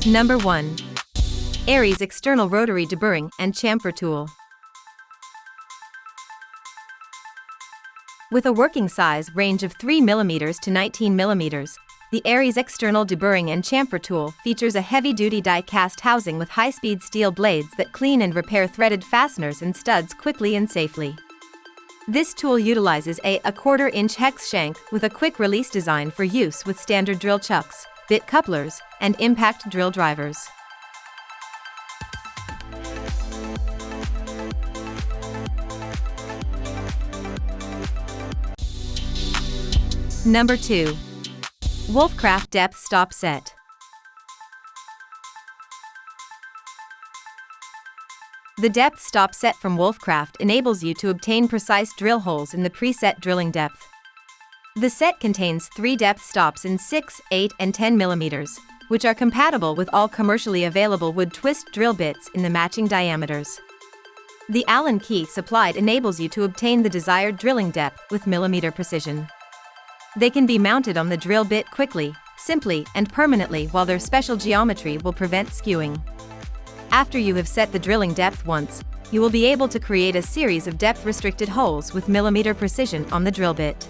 Number 1. Aries External Rotary Deburring and Chamfer Tool. With a working size range of 3 mm to 19 mm, the Aries External Deburring and Chamfer Tool features a heavy-duty die-cast housing with high-speed steel blades that clean and repair threaded fasteners and studs quickly and safely. This tool utilizes a 1/4-inch hex shank with a quick-release design for use with standard drill chucks, bit couplers, and impact drill drivers. Number 2. Wolfcraft Depth Stop Set. The depth stop set from Wolfcraft enables you to obtain precise drill holes in the preset drilling depth. The set contains 3 depth stops in 6, 8, and 10 mm, which are compatible with all commercially available wood twist drill bits in the matching diameters. The Allen key supplied enables you to obtain the desired drilling depth with millimeter precision. They can be mounted on the drill bit quickly, simply, and permanently, while their special geometry will prevent skewing. After you have set the drilling depth once, you will be able to create a series of depth-restricted holes with millimeter precision on the drill bit.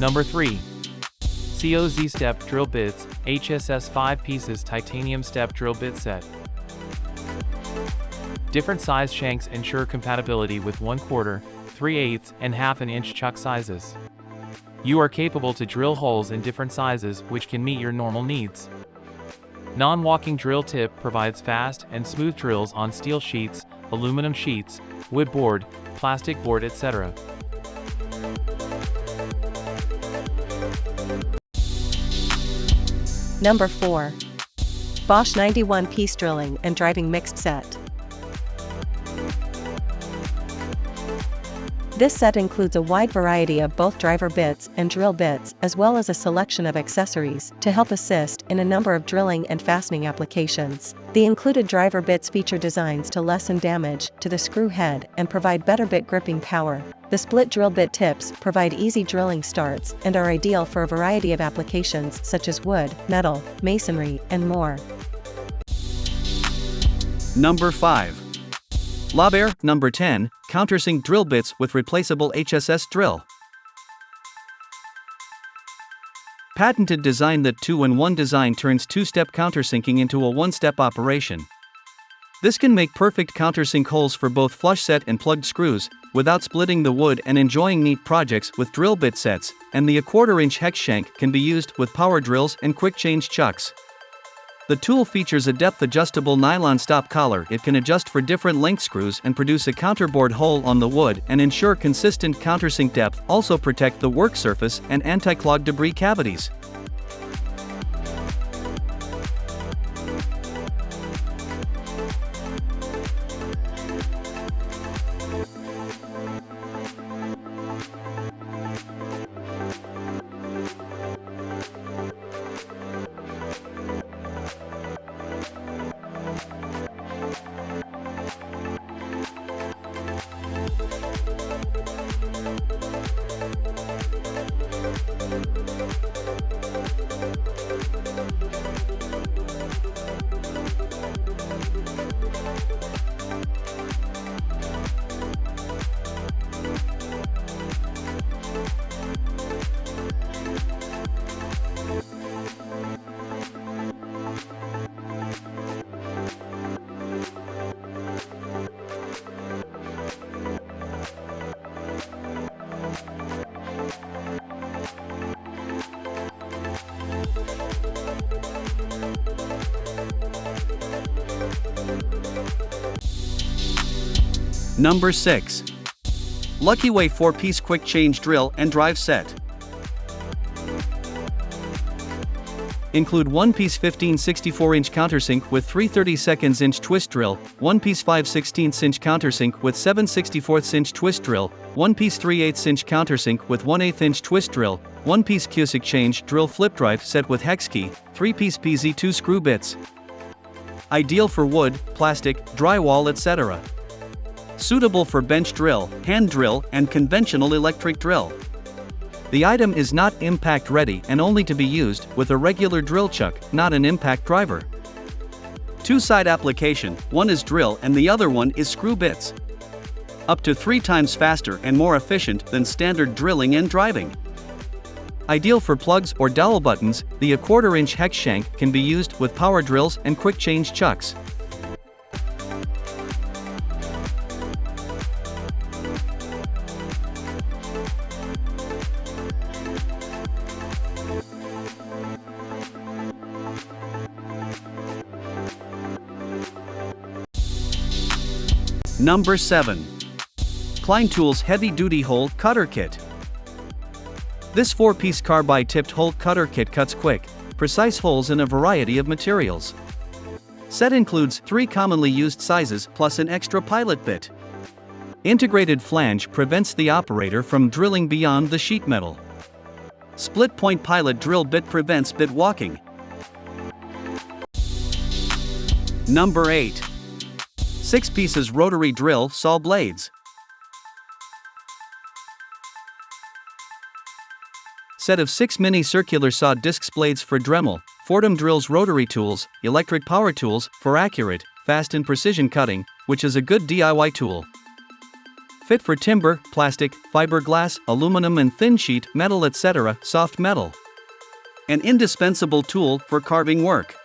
Number 3. COZ Step Drill Bits, HSS 5 pieces titanium step drill bit set. Different size shanks ensure compatibility with 1/4, 3/8, and 1/2 inch chuck sizes. You are capable to drill holes in different sizes which can meet your normal needs. Non-walking drill tip provides fast and smooth drills on steel sheets, aluminum sheets, wood board, plastic board, etc. Number 4. Bosch 91-piece drilling and driving mixed set. This set includes a wide variety of both driver bits and drill bits, as well as a selection of accessories to help assist in a number of drilling and fastening applications. The included driver bits feature designs to lessen damage to the screw head and provide better bit gripping power. The split drill bit tips provide easy drilling starts and are ideal for a variety of applications such as wood, metal, masonry, and more. Number 5. Laber Number 10 Countersink Drill Bits with Replaceable HSS Drill. Patented design. That 2-in-1 design turns 2-step countersinking into a 1-step operation. This can make perfect countersink holes for both flush set and plugged screws, without splitting the wood, and enjoying neat projects with drill bit sets, and the 1/4-inch hex shank can be used with power drills and quick change chucks. The tool features a depth-adjustable nylon stop collar. It can adjust for different length screws and produce a counterbored hole on the wood and ensure consistent countersink depth. Also protect the work surface and anti-clog debris cavities. Number 6. Lucky Way 4-piece quick change drill and drive set. Include 1-piece 15/64-inch countersink with 3/32 inch twist drill, 1-piece 5/16 inch countersink with 7/64 twist drill, 1-piece 3/8 inch countersink with 1/8 inch twist drill, 1-piece Cusick change drill flip drive set with hex key, 3-piece PZ2 screw bits. Ideal for wood, plastic, drywall, etc. Suitable for bench drill, hand drill, and conventional electric drill. The item is not impact ready and only to be used with a regular drill chuck, not an impact driver. Two-side application, one is drill and the other one is screw bits. Up to 3 times faster and more efficient than standard drilling and driving. Ideal for plugs or dowel buttons, the 1/4 inch hex shank can be used with power drills and quick change chucks. Number 7. Klein Tools Heavy Duty Hole Cutter Kit. This 4-piece carbide-tipped hole cutter kit cuts quick, precise holes in a variety of materials. Set includes 3 commonly used sizes plus an extra pilot bit. Integrated flange prevents the operator from drilling beyond the sheet metal. Split-point pilot drill bit prevents bit walking. Number 8. 6 pieces rotary drill saw blades. Set of 6 mini circular saw disc blades for Dremel, Fordham Drills rotary tools, electric power tools for accurate, fast and precision cutting, which is a good DIY tool. Fit for timber, plastic, fiberglass, aluminum and thin sheet metal etc. soft metal. An indispensable tool for carving work.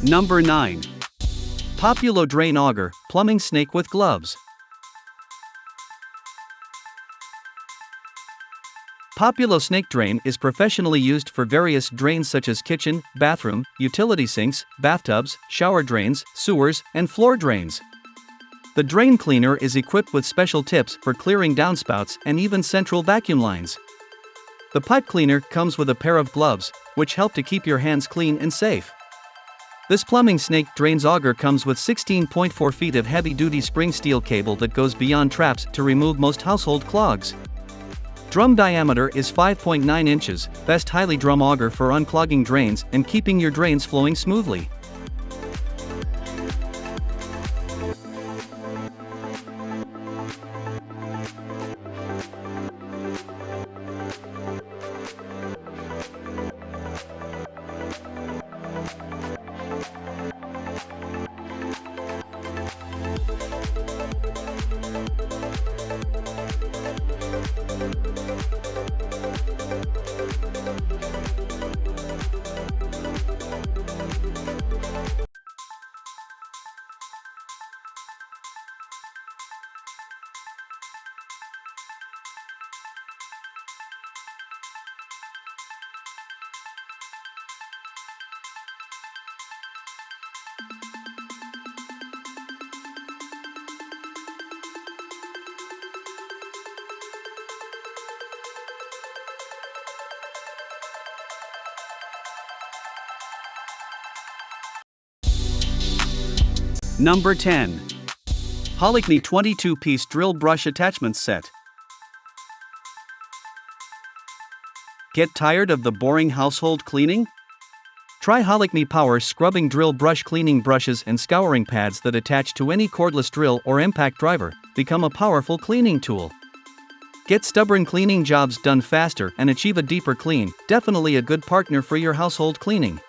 Number 9. Populo Drain Auger, Plumbing Snake with Gloves. Populo Snake Drain is professionally used for various drains such as kitchen, bathroom, utility sinks, bathtubs, shower drains, sewers, and floor drains. The drain cleaner is equipped with special tips for clearing downspouts and even central vacuum lines. The pipe cleaner comes with a pair of gloves, which help to keep your hands clean and safe. This plumbing snake drains auger comes with 16.4 feet of heavy-duty spring steel cable that goes beyond traps to remove most household clogs. Drum diameter is 5.9 inches, best highly drum auger for unclogging drains and keeping your drains flowing smoothly. Number 10. Holikney 22-piece drill brush attachment set. Get tired of the boring household cleaning? Try Holikney Power Scrubbing Drill Brush Cleaning brushes and scouring pads that attach to any cordless drill or impact driver. Become a powerful cleaning tool. Get stubborn cleaning jobs done faster and achieve a deeper clean. Definitely a good partner for your household cleaning.